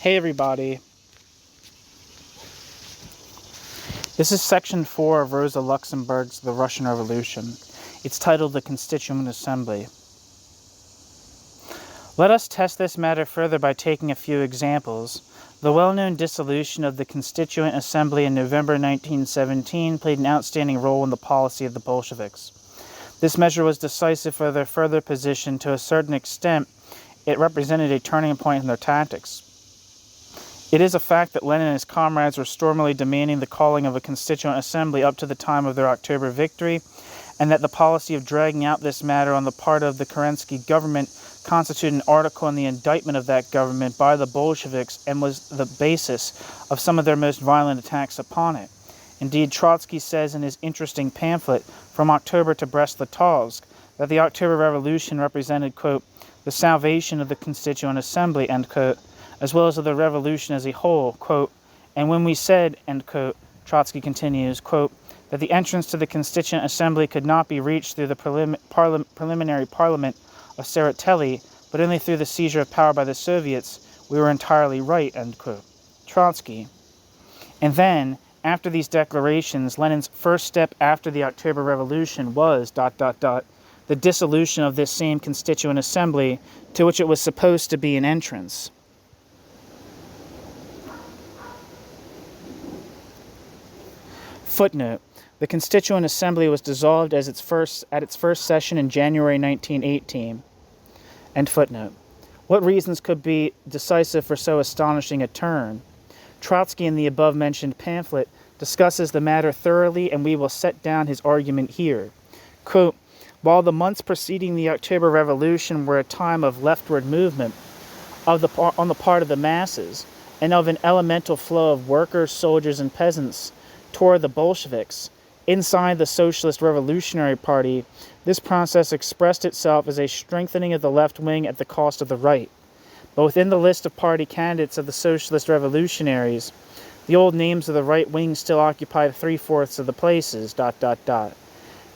Hey everybody. This is section 4 of Rosa Luxemburg's The Russian Revolution. It's titled The Constituent Assembly. Let us test this matter further by taking a few examples. The well-known dissolution of the Constituent Assembly in November 1917 played an outstanding role in the policy of the Bolsheviks. This measure was decisive for their further position. To a certain extent, it represented a turning point in their tactics. It is a fact that Lenin and his comrades were stormily demanding the calling of a Constituent Assembly up to the time of their October victory, and that the policy of dragging out this matter on the part of the Kerensky government constituted an article in the indictment of that government by the Bolsheviks and was the basis of some of their most violent attacks upon it. Indeed, Trotsky says in his interesting pamphlet, From October to Brest-Litovsk, that the October Revolution represented, quote, the salvation of the Constituent Assembly, end quote, as well as of the revolution as a whole, quote, and when we said, end quote, Trotsky continues, quote, that the entrance to the Constituent Assembly could not be reached through the preliminary parliament of Tseretelli, but only through the seizure of power by the Soviets, we were entirely right, end quote. Trotsky. And then, after these declarations, Lenin's first step after the October Revolution was, the dissolution of this same Constituent Assembly to which it was supposed to be an entrance. Footnote. The Constituent Assembly was dissolved at its first session in January 1918. End footnote. What reasons could be decisive for so astonishing a turn? Trotsky in the above-mentioned pamphlet discusses the matter thoroughly, and we will set down his argument here. Quote, while the months preceding the October Revolution were a time of leftward movement on the part of the masses, and of an elemental flow of workers, soldiers, and peasants toward the Bolsheviks, inside the Socialist Revolutionary Party, this process expressed itself as a strengthening of the left wing at the cost of the right. But within the list of party candidates of the Socialist Revolutionaries, the old names of the right wing still occupied 3/4 of the places,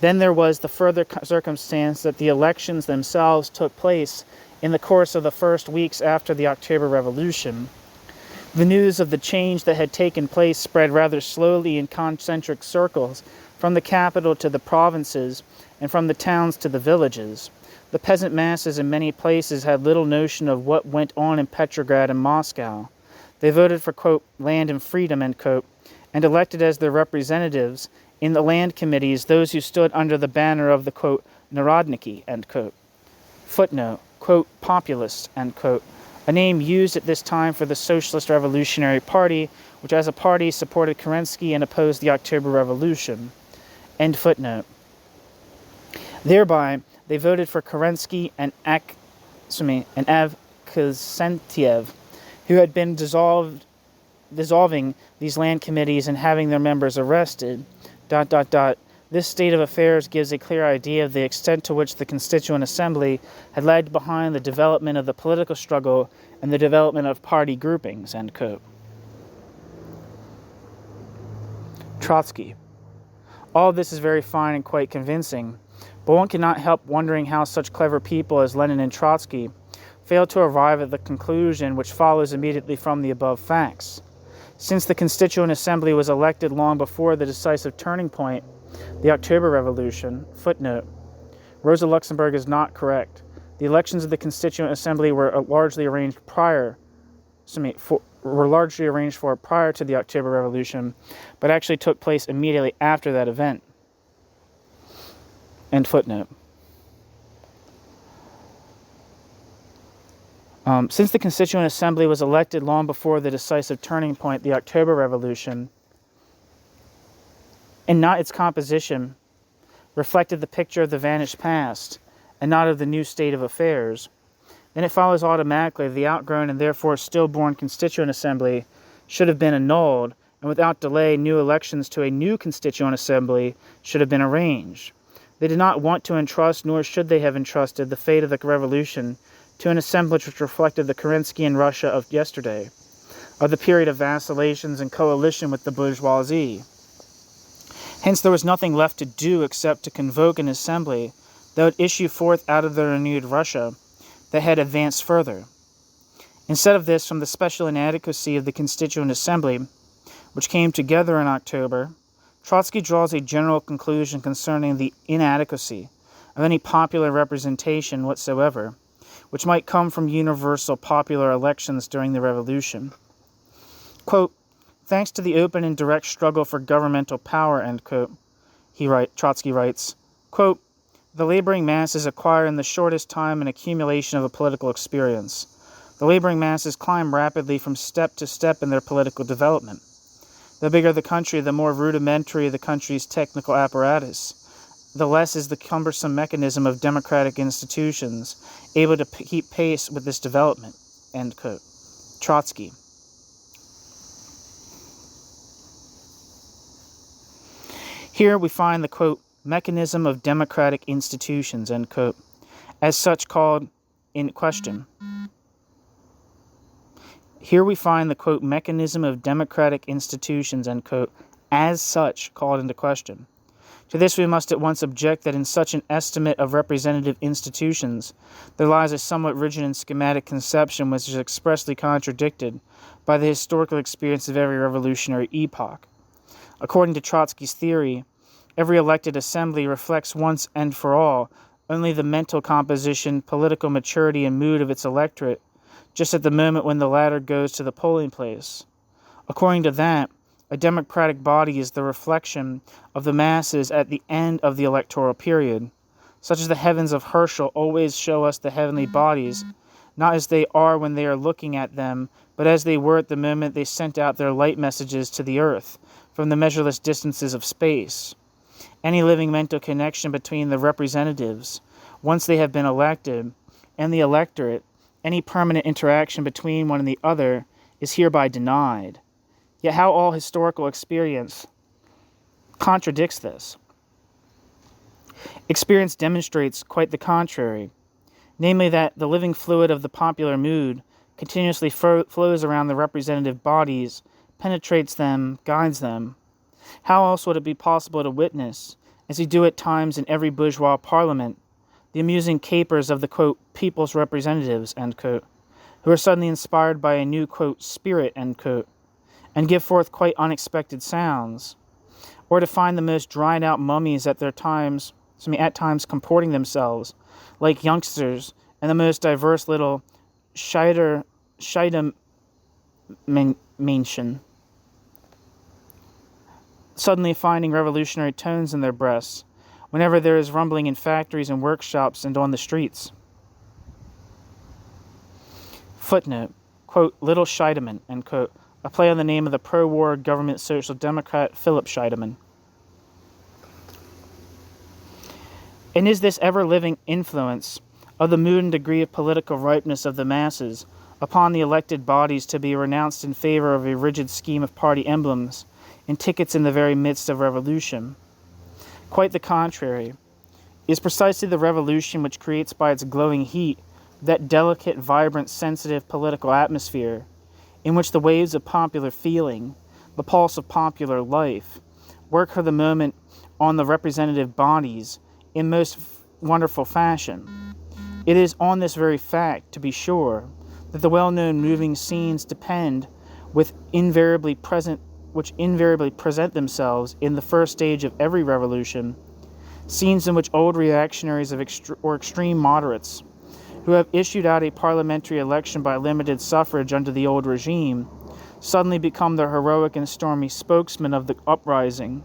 Then there was the further circumstance that the elections themselves took place in the course of the first weeks after the October Revolution. The news of the change that had taken place spread rather slowly in concentric circles, from the capital to the provinces, and from the towns to the villages. The peasant masses in many places had little notion of what went on in Petrograd and Moscow. They voted for, quote, land and freedom, end quote, and elected as their representatives in the land committees those who stood under the banner of the, quote, Narodniki, end quote. Footnote, quote, populists, end quote, a name used at this time for the Socialist Revolutionary Party, which as a party supported Kerensky and opposed the October Revolution. End footnote. Thereby, they voted for Kerensky and Avksentiev, who had been dissolving these land committees and having their members arrested. This state of affairs gives a clear idea of the extent to which the Constituent Assembly had lagged behind the development of the political struggle and the development of party groupings, end quote. Trotsky. All this is very fine and quite convincing, but one cannot help wondering how such clever people as Lenin and Trotsky failed to arrive at the conclusion which follows immediately from the above facts. Since the Constituent Assembly was elected long before the decisive turning point, the October Revolution, footnote, Rosa Luxemburg is not correct. The elections of the Constituent Assembly were largely arranged for prior to the October Revolution, but actually took place immediately after that event. End footnote. Since the Constituent Assembly was elected long before the decisive turning point, the October Revolution, and not its composition, reflected the picture of the vanished past, and not of the new state of affairs, then it follows automatically the outgrown and therefore stillborn Constituent Assembly should have been annulled, and without delay new elections to a new Constituent Assembly should have been arranged. They did not want to entrust, nor should they have entrusted, the fate of the revolution to an assemblage which reflected the Kerenskyan Russia of yesterday, of the period of vacillations and coalition with the bourgeoisie. Hence there was nothing left to do except to convoke an assembly that would issue forth out of the renewed Russia that had advanced further. Instead of this, from the special inadequacy of the Constituent Assembly, which came together in October, Trotsky draws a general conclusion concerning the inadequacy of any popular representation whatsoever, which might come from universal popular elections during the Revolution. Quote, thanks to the open and direct struggle for governmental power, end quote, Trotsky writes, quote, the laboring masses acquire in the shortest time an accumulation of a political experience. The laboring masses climb rapidly from step to step in their political development. The bigger the country, the more rudimentary the country's technical apparatus, the less is the cumbersome mechanism of democratic institutions able to keep pace with this development, end quote. Trotsky. Here we find the, quote, mechanism of democratic institutions, end quote, as such called in question. Here we find the, quote, mechanism of democratic institutions, end quote, as such called into question. To this we must at once object that in such an estimate of representative institutions, there lies a somewhat rigid and schematic conception which is expressly contradicted by the historical experience of every revolutionary epoch. According to Trotsky's theory, every elected assembly reflects once and for all only the mental composition, political maturity, and mood of its electorate, just at the moment when the latter goes to the polling place. According to that, a democratic body is the reflection of the masses at the end of the electoral period. Such as the heavens of Herschel always show us the heavenly bodies, not as they are when they are looking at them, but as they were at the moment they sent out their light messages to the earth from the measureless distances of space. Any living mental connection between the representatives, once they have been elected, and the electorate, any permanent interaction between one and the other, is hereby denied. Yet how all historical experience contradicts this. Experience demonstrates quite the contrary, namely that the living fluid of the popular mood continuously flows around the representative bodies, penetrates them, guides them. How else would it be possible to witness, as we do at times in every bourgeois parliament, the amusing capers of the, quote, people's representatives, end quote, who are suddenly inspired by a new, quote, spirit, end quote, and give forth quite unexpected sounds, or to find the most dried-out mummies at times comporting themselves like youngsters, and the most diverse little Scheidemänchen, suddenly finding revolutionary tones in their breasts, whenever there is rumbling in factories and workshops and on the streets. Footnote, quote, Little Scheidemann, end quote, a play on the name of the pro-war government social democrat Philip Scheidemann. And is this ever-living influence of the mood and degree of political ripeness of the masses upon the elected bodies to be renounced in favor of a rigid scheme of party emblems and tickets in the very midst of revolution? Quite the contrary. It is precisely the revolution which creates by its glowing heat that delicate, vibrant, sensitive political atmosphere in which the waves of popular feeling, the pulse of popular life, work for the moment on the representative bodies in most wonderful fashion. It is on this very fact, to be sure, that the well-known moving scenes depend, which invariably present themselves in the first stage of every revolution, scenes in which old reactionaries or extreme moderates, who have issued out a parliamentary election by limited suffrage under the old regime, suddenly become the heroic and stormy spokesmen of the uprising.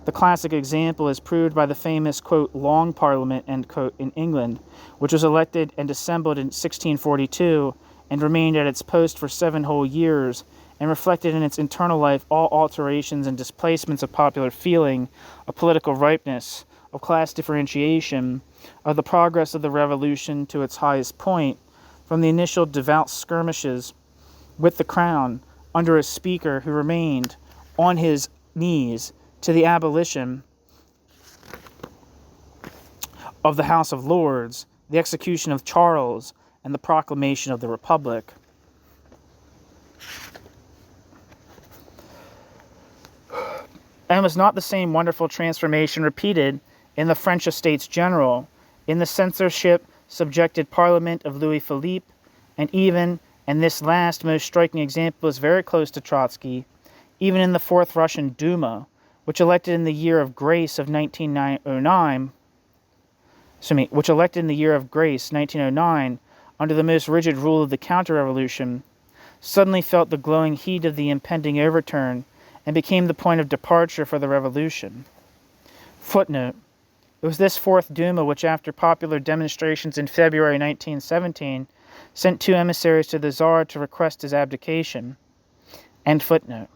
The classic example is proved by the famous, quote, Long Parliament, end quote, in England, which was elected and assembled in 1642 and remained at its post for 7 whole years, and reflected in its internal life all alterations and displacements of popular feeling, of political ripeness, of class differentiation, of the progress of the revolution to its highest point, from the initial devout skirmishes with the crown under a speaker who remained on his knees to the abolition of the House of Lords, the execution of Charles, and the proclamation of the Republic. And was not the same wonderful transformation repeated in the French Estates General, in the censorship subjected Parliament of Louis Philippe, and even And this last, most striking example is very close to Trotsky, even in the Fourth Russian Duma, which elected in the year of grace of 1909, under the most rigid rule of the counter-revolution, suddenly felt the glowing heat of the impending overturn and became the point of departure for the revolution. Footnote: it was this Fourth Duma which, after popular demonstrations in February 1917, sent 2 emissaries to the Tsar to request his abdication. End footnote.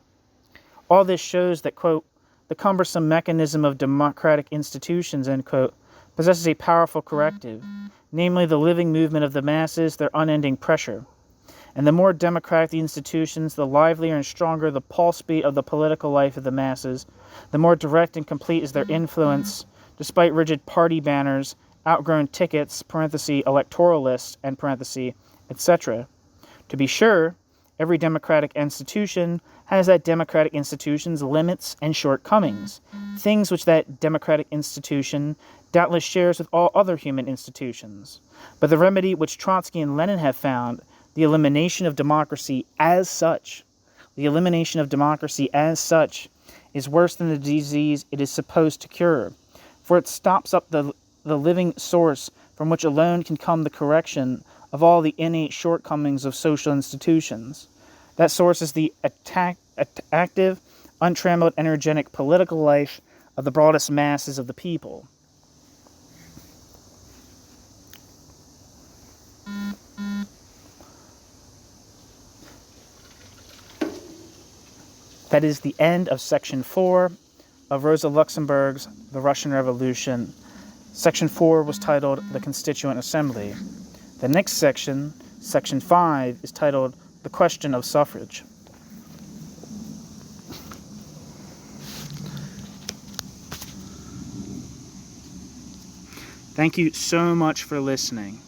All this shows that, quote, the cumbersome mechanism of democratic institutions, end quote, possesses a powerful corrective, namely the living movement of the masses, their unending pressure. And the more democratic the institutions, the livelier and stronger the pulse beat of the political life of the masses, the more direct and complete is their influence, despite rigid party banners, outgrown tickets, electoral lists, etc. To be sure, every democratic institution has that democratic institution's limits and shortcomings, things which that democratic institution doubtless shares with all other human institutions. But the remedy which Trotsky and Lenin have found, the elimination of democracy as such, is worse than the disease it is supposed to cure, for it stops up the living source from which alone can come the correction of all the innate shortcomings of social institutions. That source is the active, untrammeled, energetic political life of the broadest masses of the people. That is the end of Section 4 of Rosa Luxemburg's The Russian Revolution. Section 4 was titled The Constituent Assembly. The next section, Section 5, is titled The Question of Suffrage. Thank you so much for listening.